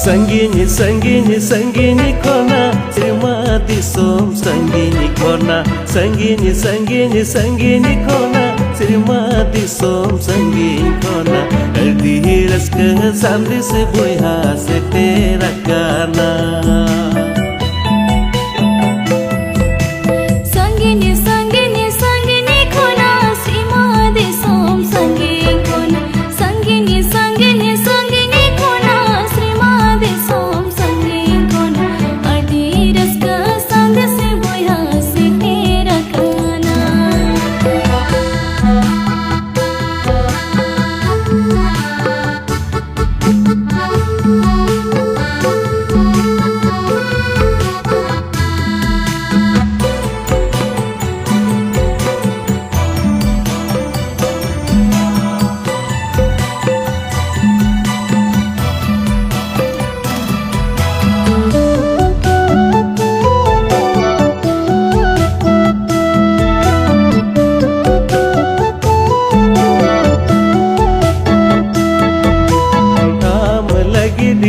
Sanggini, sanggini, sanggini kona Terima disom sanggini kona Sanggini, sanggini, sanggini kona Terima disom sanggini kona Erdiras ke sambil sebuah hasil terakana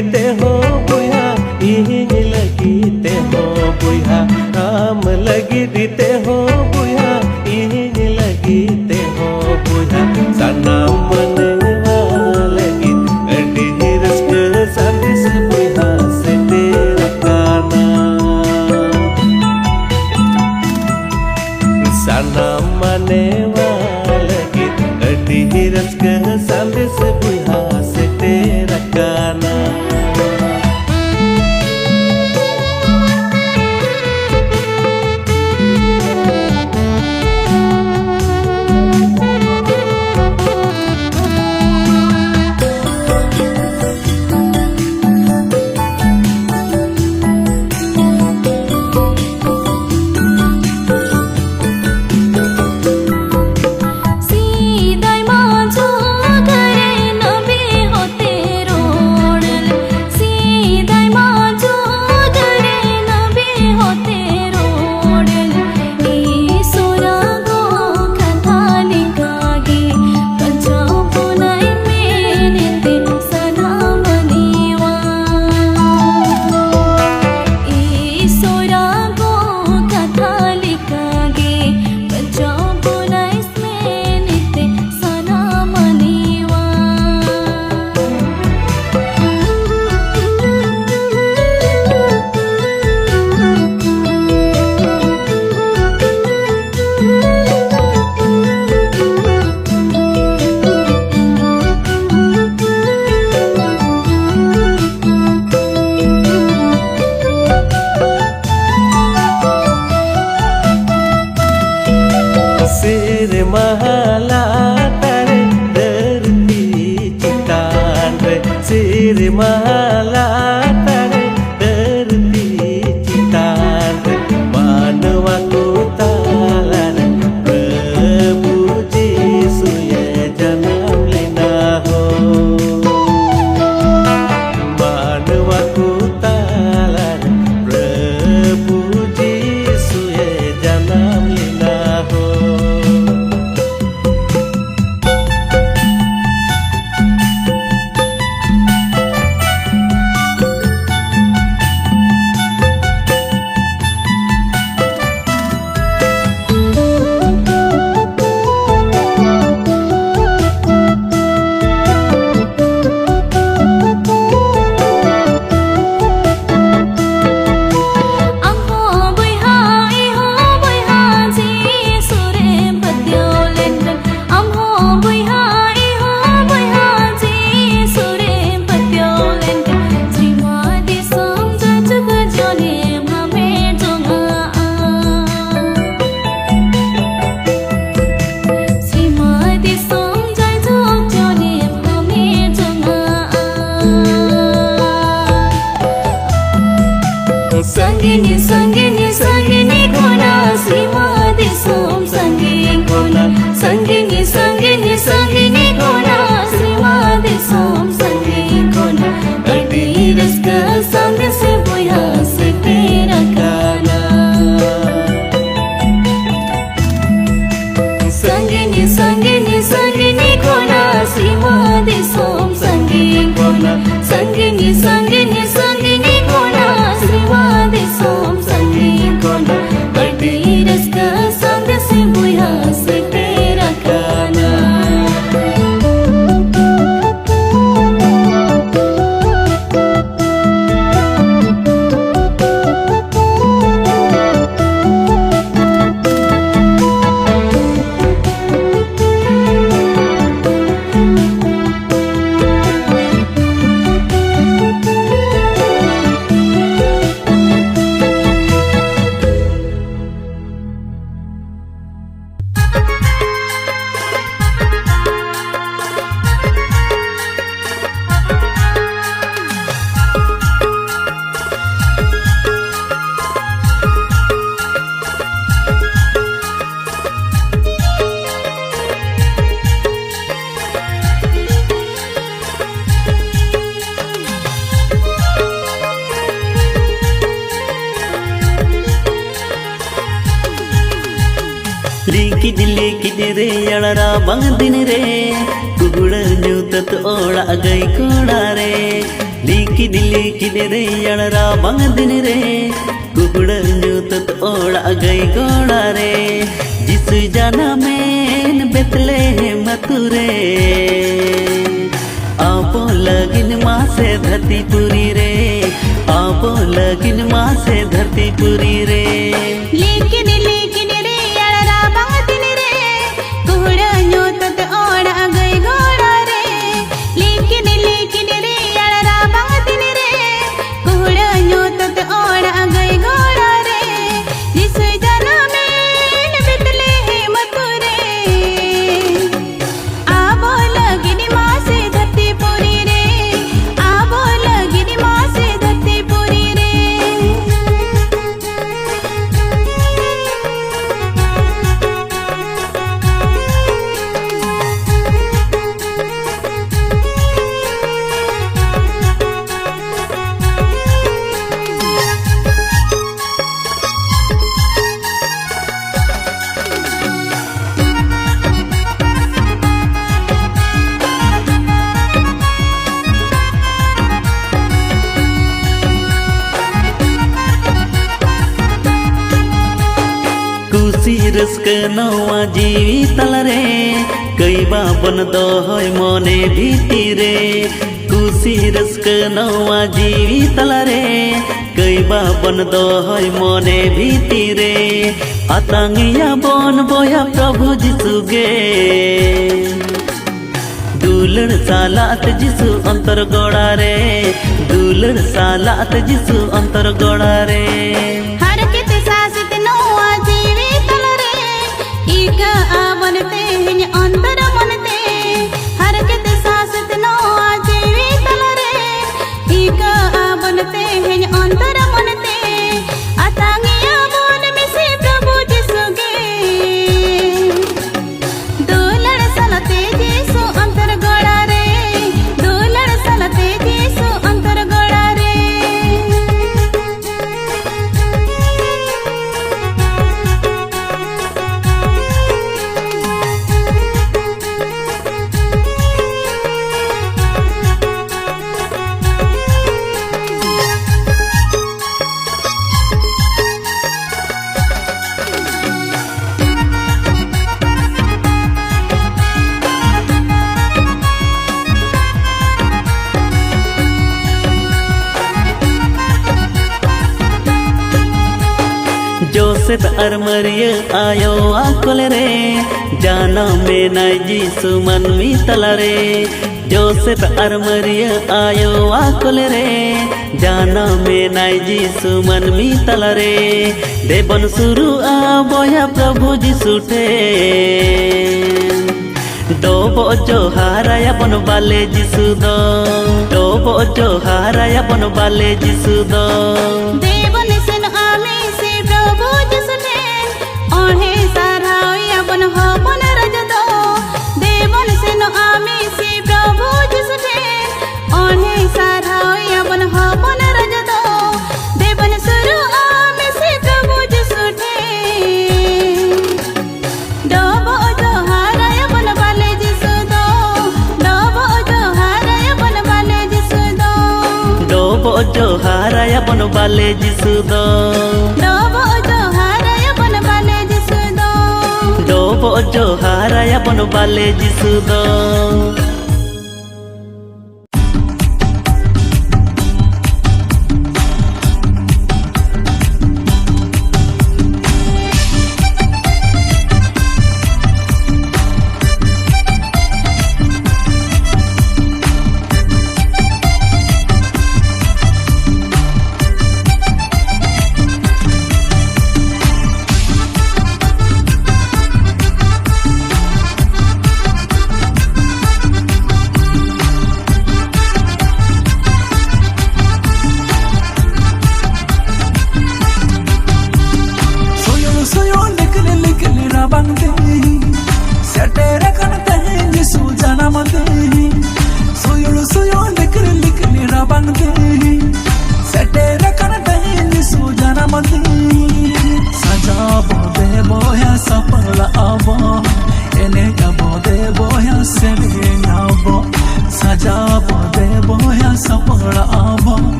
लगते हो बुया इहिन लगते हो बुया राम लगते हो बुया इहिन लगते हो बुया सनम मनवा लगी अड़ी रस्क संदिस बुया से तेरा गाना सनम मनवा लगी अड़ी रस्क संदिस बुया से तेरा गाना सिर महला तारे धरती चितान रे सिर महला तारे धरती चितान रे मानवा को ताला रे प्रभु यीशु ये जन्म लेना हो मानवा को ताला रे प्रभु यीशु ये जन्म लेना हो लिखिद रे अड़रा बंग दिन रे कुगुड़ न्यूतत ओड़ा गई कोड़ा रे लिखिद रे अड़रा बंग दिन रे कुगुड़ न्यूतत ओड़ा गई कोड़ा रे जिसु जाना मेन बेतले मतुरे आपो लगिन माँ से धरती पूरी रे आपो लगिन माँ से धरती पूरी रे लेकिन रे अड़रा बंग दिन रे कुहड़ न्यूतत ओड़ा गई घोड़ा रे लेकिन रे अड़रा बंग दिन रे कुहड़ न्यूतत ओड़ा गई घोड़ा रे जिसु जाना मेन बेतले मतुरे आबो लगिन माँ से धरती पूरी रे आबो लगिन माँ से धरती पूरी रे खुशी रस्क नवा जीवी तलरे कई बाबन दो होय मोने भीतिरे खुशी रस्क नवा जीवी तलरे कई बाबन दो होय मोने भीतिरे आतंगिया बोन बोया प्रभु जिसुगे दुलड़ सालात जिसु अंतर गोड़ा रे दुलड़ सालात जिसु अंतर गोड़ा रे हर कित सासित नोआ जीवी तलरे इक आवनते हिन अंतर मनते हर कित सासित नोआ जीवी तलरे इक आवनते हिन अंतर मनते अतांगिया बोन मिसे प्रभु जिसुगे दुलड़ सलते जिसु अंतर गोड़ा रे दुलड़ सलते जिसु अंतर गोड़ा रे जोसेफ अरमरिय आयो आकुल रे जाना में नाय जीसु मन मी तला रे जोसेफ अरमरिय आयो आकुल रे जाना में नाय जीसु मन मी तला रे देवन सुरु आ बोया प्रभु जीसु ठे डोबो जो हाराया बन बाले जीसु दो डोबो जो हाराया बन बाले जीसु दो देवन सन आमे से प्रभु जिसु ठेन ओढ़े साराया बन हो बन रज दो देवन सन आमे से प्रभु जिसु ठेन ओढ़े साराया बन हो बन रज दो देवन सुरु आमे से प्रभु जिसु ठेन डोबो जो हाराया बन बाले जिसु दो डोबो जो हाराया बन बाले जिसु दो डोबो जो हाराया बन बाले जीसु दो डोबो जो हाराया बन बाले जिसु दो डोबो जो हाराया बन बाले जीसु दो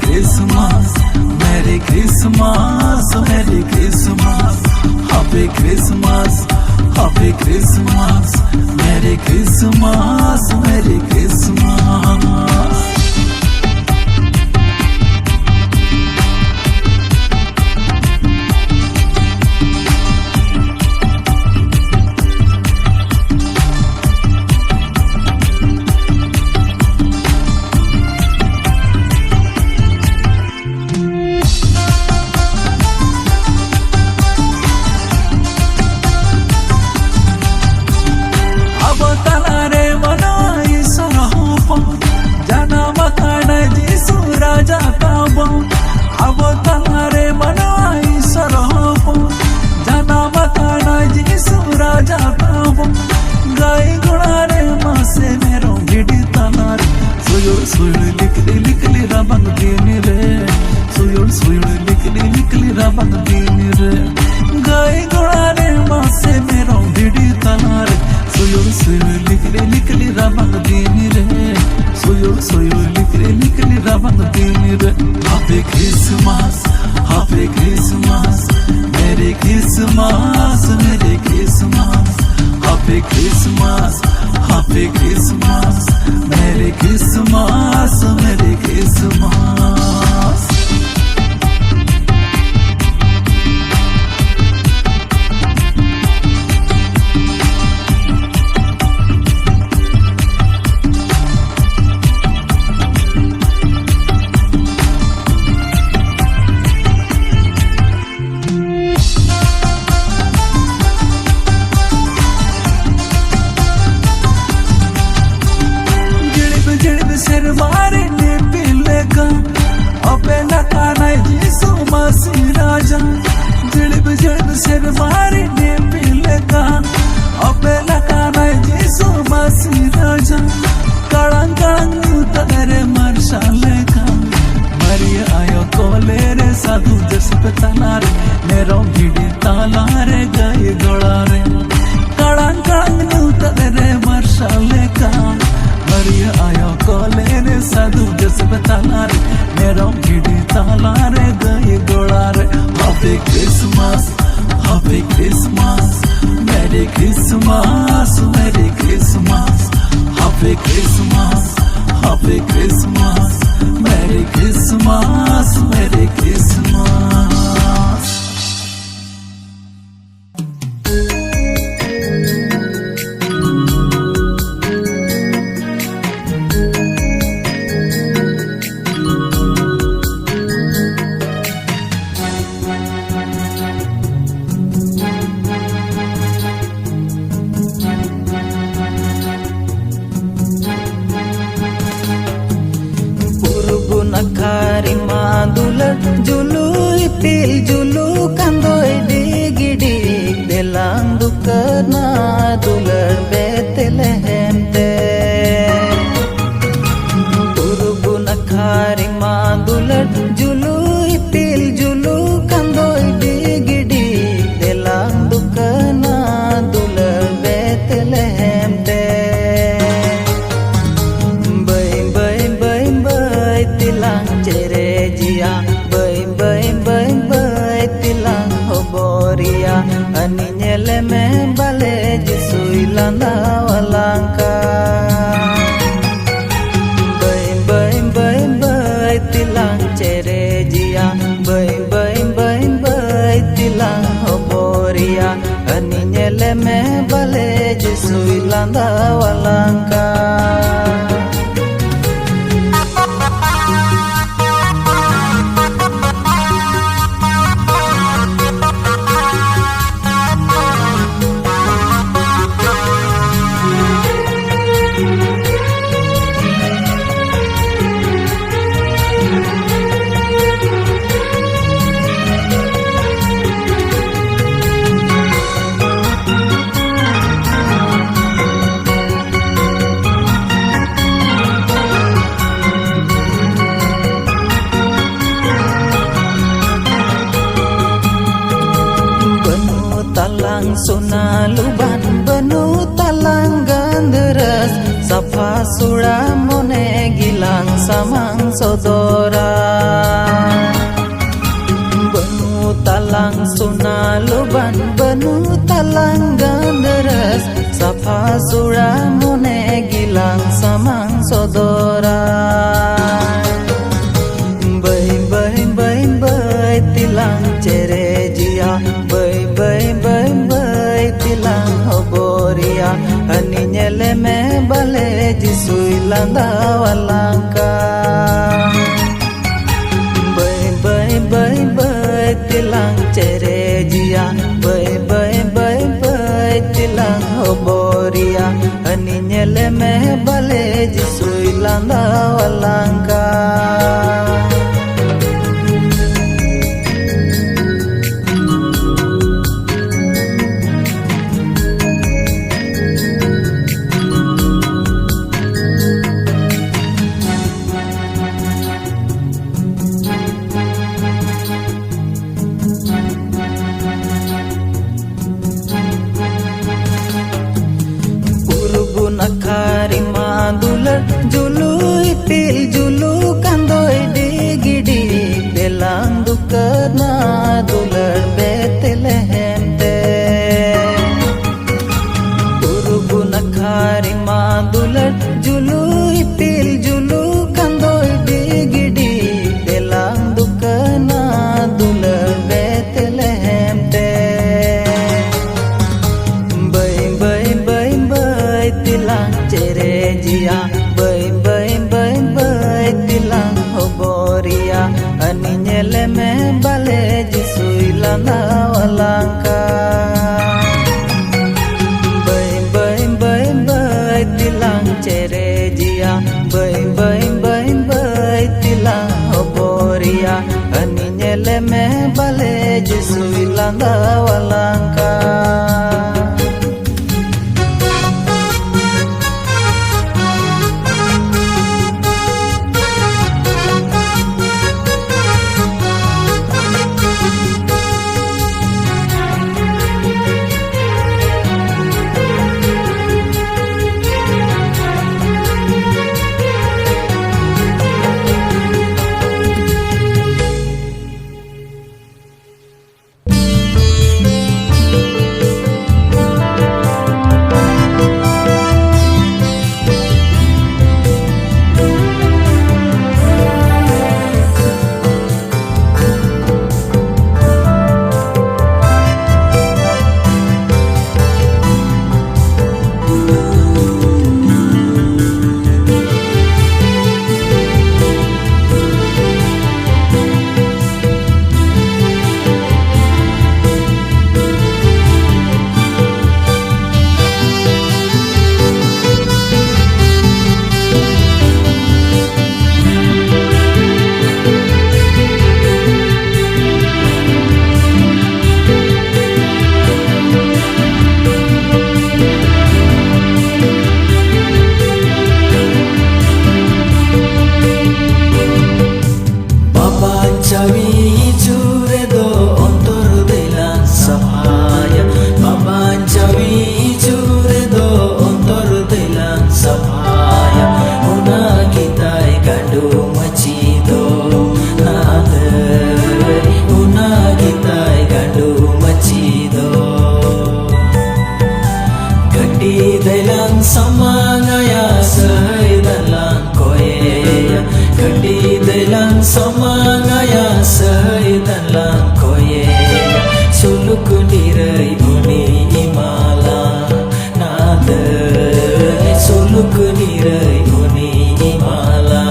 Christmas, Merry Christmas, Merry Christmas, Happy Christmas, Happy Christmas, Merry Christmas, Merry Christmas. Happy Christmas, Happy Christmas, Merry Christmas, Merry Christmas, Happy Christmas, Happy Christmas, Merry Christmas, Merry Christmas. Happy Christmas, Happy Christmas, Merry Christmas, Merry Christmas, Happy Christmas, Happy Christmas, Merry Christmas, Merry Christmas. Julu ipil julu kandoi digidi delang dukana dular Bethlehem te Purubuna khari ma dular julu ipil julu kandoi digidi delang dukana dular Bethlehem te Bai bai bai bai tilang cere jia Ani nyele me bale jisui landa walangka Bai bai bai bai tilang cere jia Bai bai bai bai tilang hoboria Ani nyele me bale jisui landa walangka Sonaluban benu talang ganderas Safa sura mone gilang samang sodora Suna luban benu talanggan deres Sapa sura mune gilang samang sodora Bay tilang cere jia Bay tilang hoboria Ani nyele me bale jisui landa walangka Bay tilang cere jia Bay tilang hoboria Ani nyele me bale jisui landa walangka Akari madular julu ipil julu kandoi digidi belang dukana dular betelehemte urubun akari madular julu ipil julu kandoi digidi belang dukana dular betelehemte tilang cere jia Bay tilang hoboria Ani nyele me bale jisui landa walangka Bay tilang cere jia Bay tilang hoboria Ani nyele me bale jisui landa walangka Samangaya saitan lang koye suluk nirai uni imala nade suluk nirai uni imala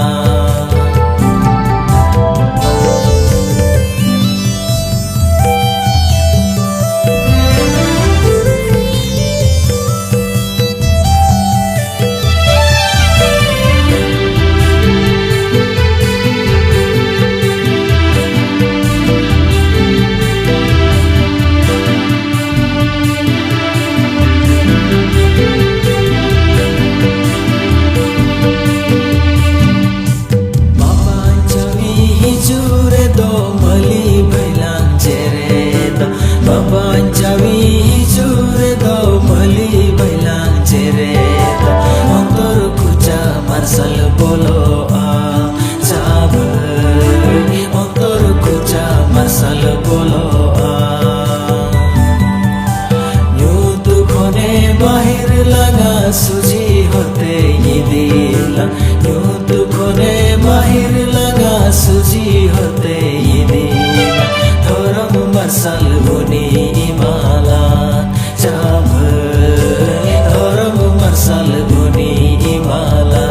Masal bolo cabai orang marsal guni imala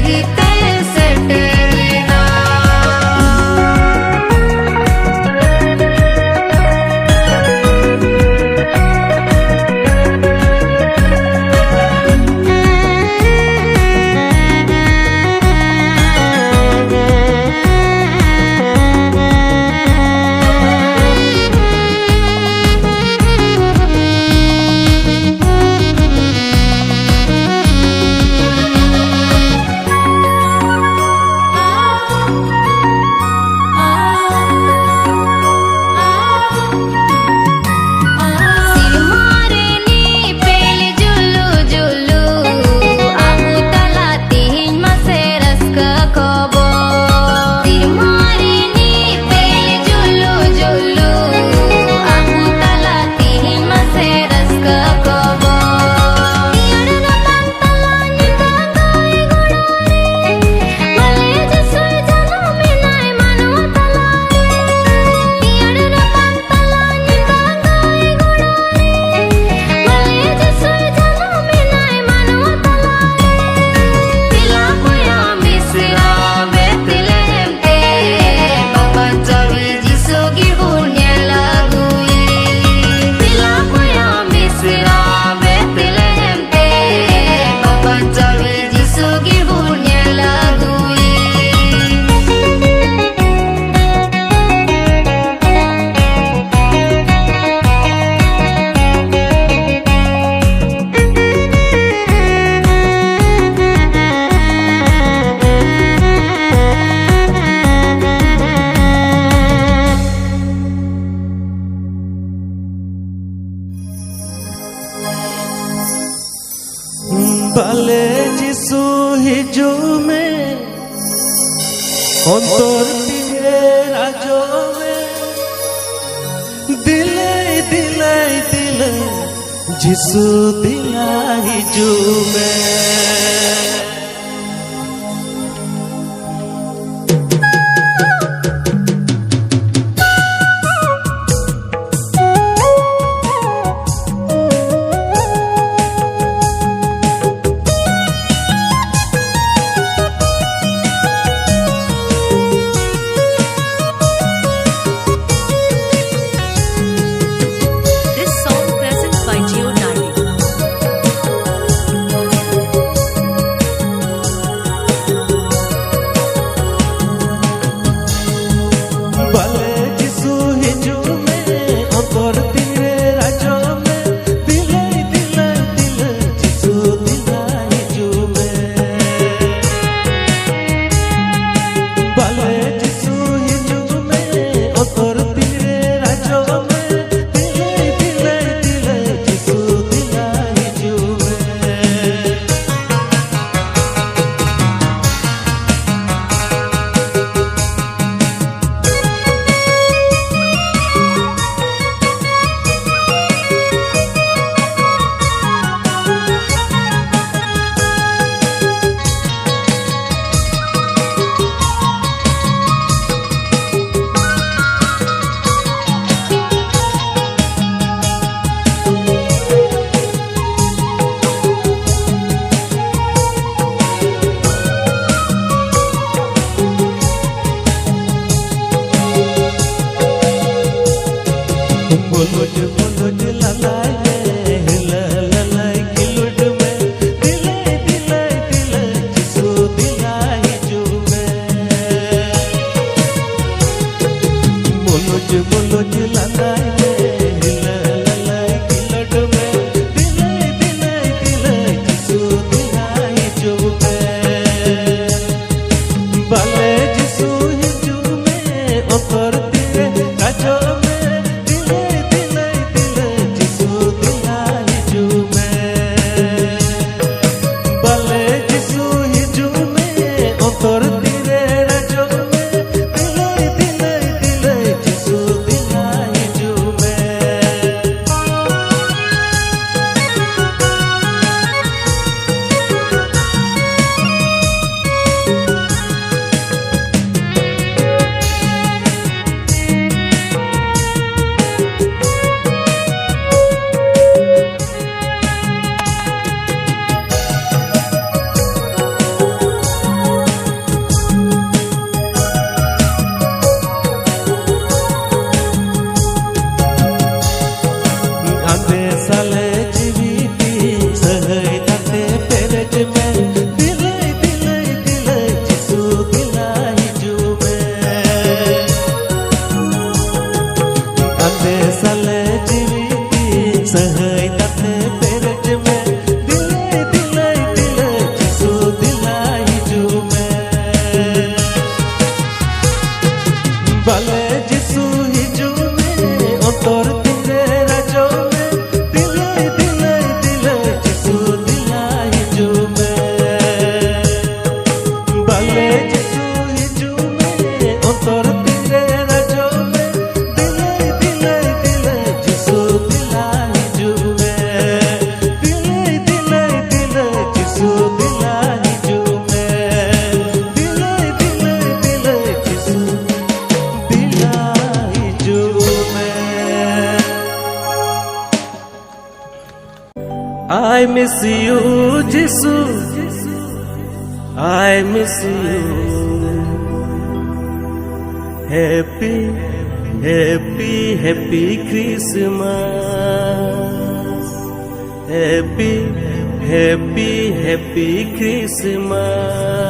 ᱞᱟᱹᱜᱤᱫ Bale Jisu hijume ontor tige rajome dilai dilai dilai Jisu dila hijume Jisu I miss you, Jesus. I miss you. Happy, happy, happy Christmas. Happy, happy, happy Christmas.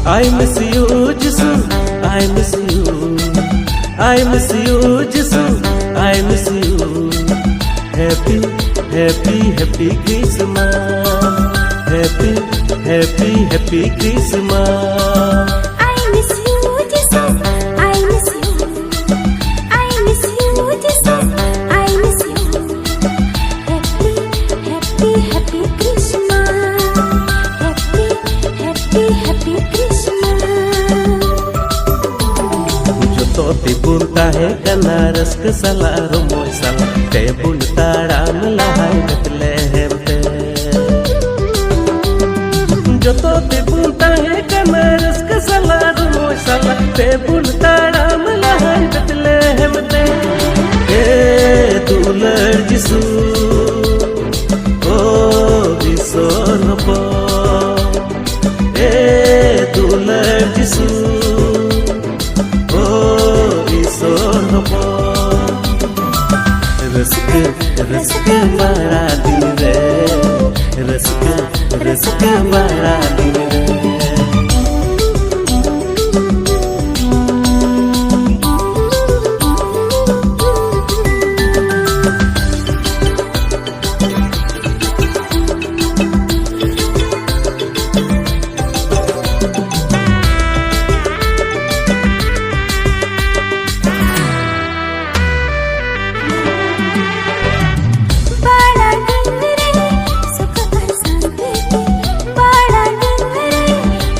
I miss you, Jesus. I miss you. I miss you, Jesus. I miss you. Happy, happy, happy Christmas. Happy, happy, happy Christmas. I miss you, Jesus. I miss you. I miss you, Jesus. I miss you. Happy, happy, happy Christmas. Happy, happy, happy Christmas. जो तोते बुनता है कना rusk सला रोमोय सला ते बुनता राम लहाय बतलेहम ते जो तोते बुनता है कना रस्क सला रोमोय सला ते बुनता राम लहाय बतलेहम ते ए दुलर जिसू ओ बिसोर बो ए दुलर जिसू रस्क रस्क बड़ा दिन रे रस्क रस्क बड़ा दिन रे बड़ा दिन रे सुख और शांति के बड़ा दिन रे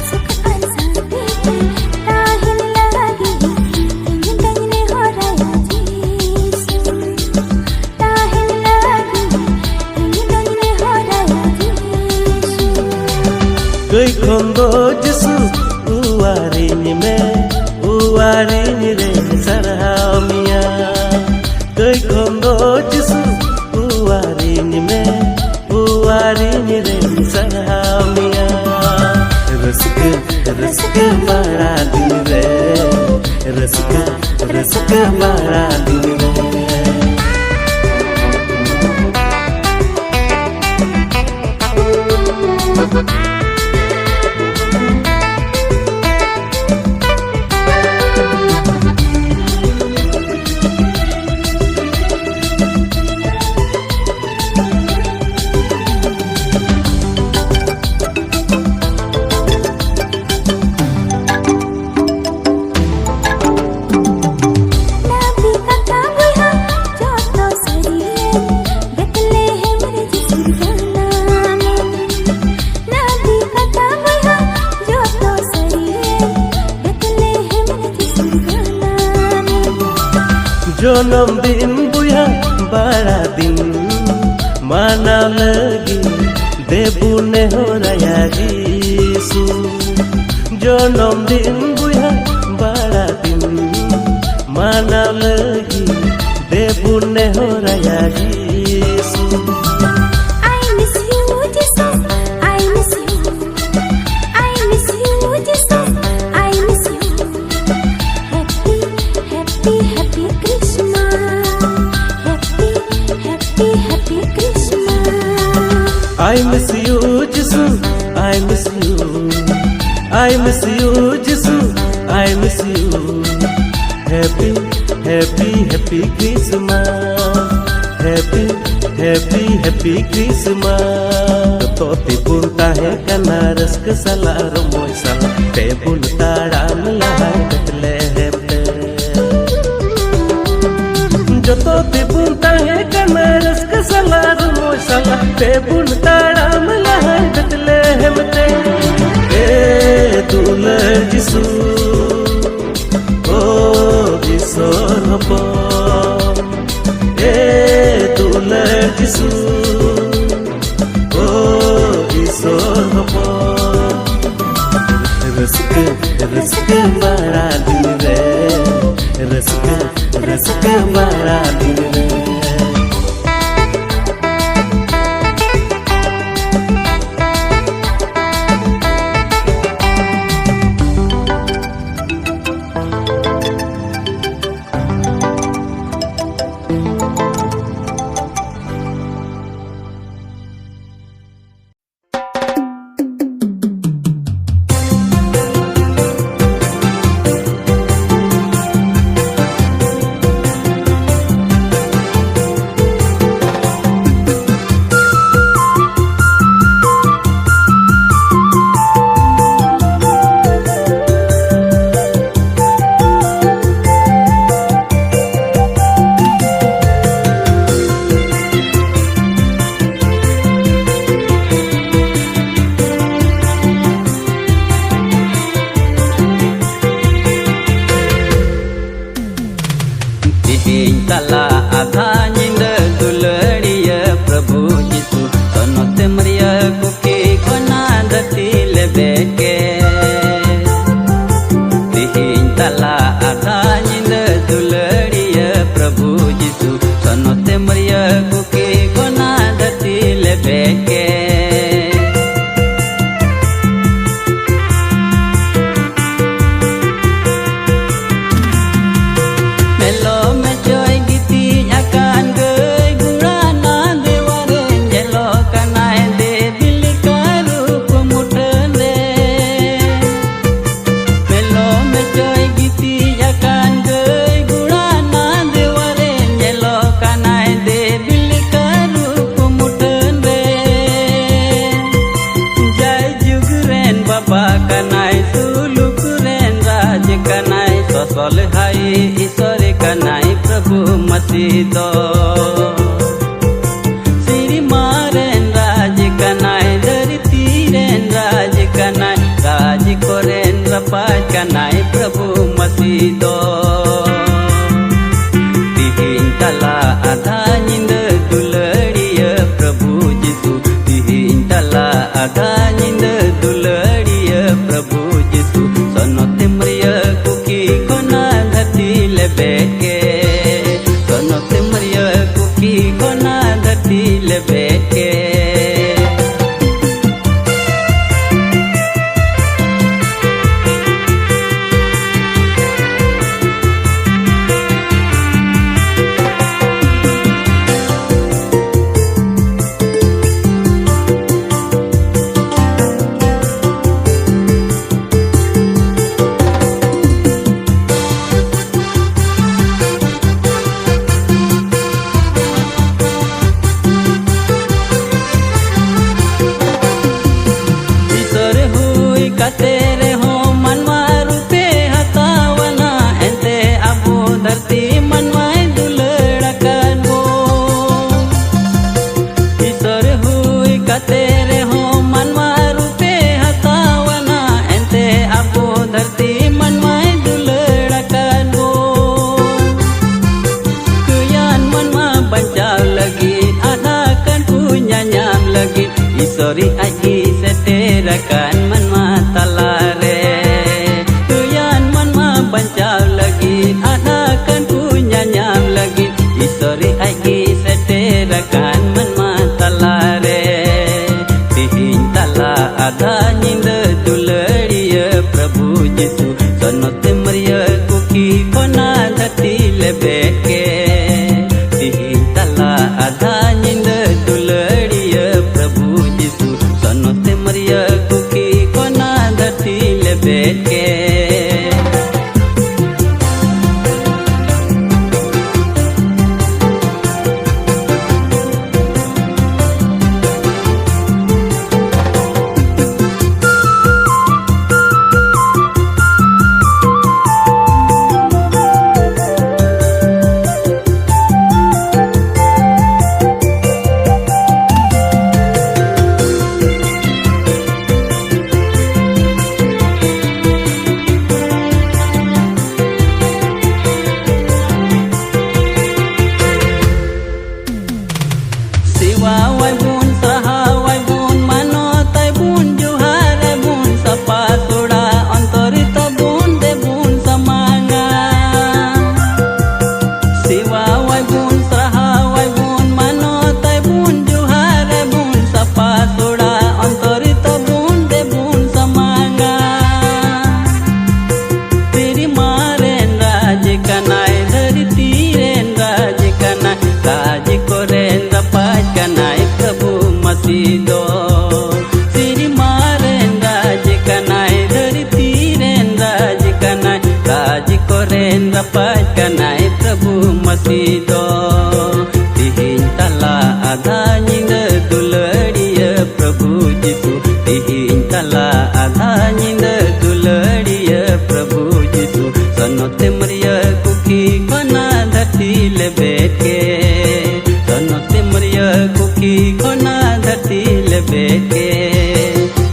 सुख और शांति के ताहिल लगी दिन दिन हो रहा जीसु ताहिल लगी दिन दिन हो रहा जीसु कोई खोंदो जिसु उवारिन रे सरहाव मिया कोई खोंदो जिसु उवारिन रे सरहाव मिया रस्क रस्क बड़ा दिन रे रस्क रस्क बड़ा दिन रे नबी कथा बुहा जो तो सरिए बतले है मेरे जिसम जाना में नबी कथा बुहा जो तो सरिए बतले है मेरे जिसम जाना में जन्मदिन बुया बड़ा दिन माना लगी देबू ने हो रया जीसु जन्मदिन बुया बड़ा दिन माना लगी देबू ने हो रया जीसु I miss you, Jesus. I miss you. I miss you, Jesus. I miss you. Happy, happy, happy Christmas. Happy, happy, happy Christmas. I miss you, Jesus. I miss you. I miss you, Jesus. I miss you. Happy, happy, happy Christmas. Happy, happy, happy Christmas. Toti punta है कना rusk सला रोमोय सला ते बुनता Ram लहाय बतलेहम joto tibun tahe kana rask sala rumoy sala tebun taram lahai Bethlehem te dular jisu o bisor hopo dular jisu o bisor hopo rusk बड़ा दिन रे rusk बड़ा दिन रे Tala adha nyinda duladiya Prabhu Jisu Sonote Maria kuki kona dati lebeke Dihin tala adha nyinda duladiya Prabhu Jisu Sonote Maria kuki kona dati lebeke Sol hai isore kanai Prabhu Masido Siri maren raj kanai dharti ren raj kanai raj koren rapaj kanai Prabhu Masido Dihin tala adha nyinda duladiya Prabhu Jisu Dihin tala adha nyinda duladiya Prabhu Jisu Sonote Maria kuki kona dhati lebeke Sonote Maria kuki kona dhati lebeke siwawai bun sahawai bun manotai bun juhare bun sapa soda antorita bun de bun samanga siwawai bun sahawai bun manotai bun juhare bun sapa soda antorita bun de bun samanga teri maren raj kanai dhari tiren raj kanai raj koren rapat kanai prabhu masido teri maren raj kanai dhari tiren raj kanai raj koren rapat kanai prabhu masido tihin tala adha nyinga duladiya prabhu jisu tihin tala adha nyinga duladiya prabhu jisu sanote maria kuki kona dhati le betke sanote maria kuki kona dhati le betke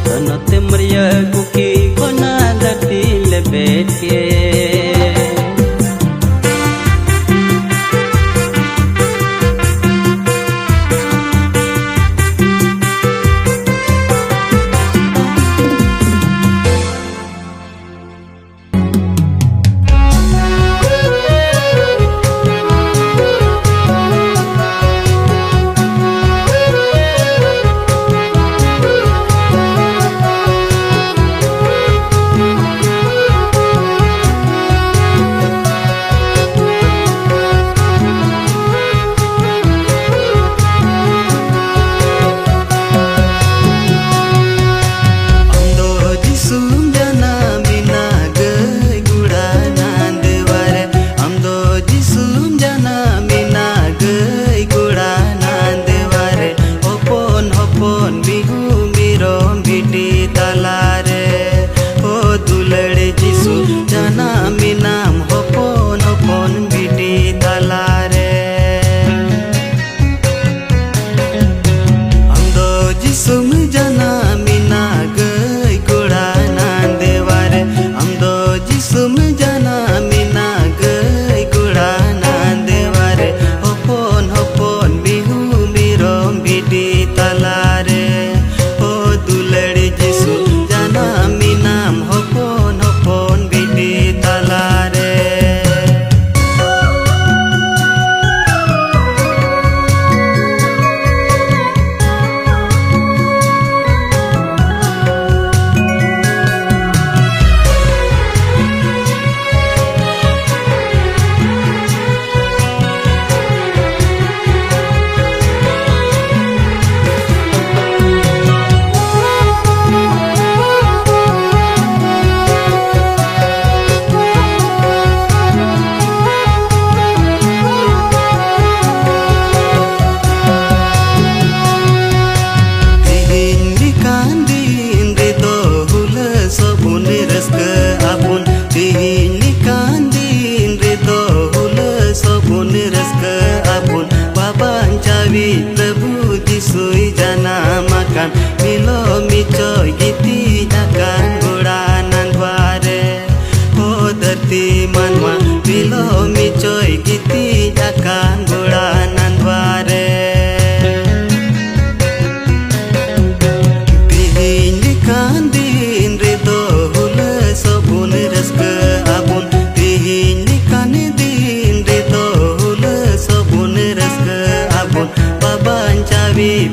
sanote maria kuki kona dhati le betke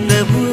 प्रभु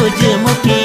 सूरजमुखी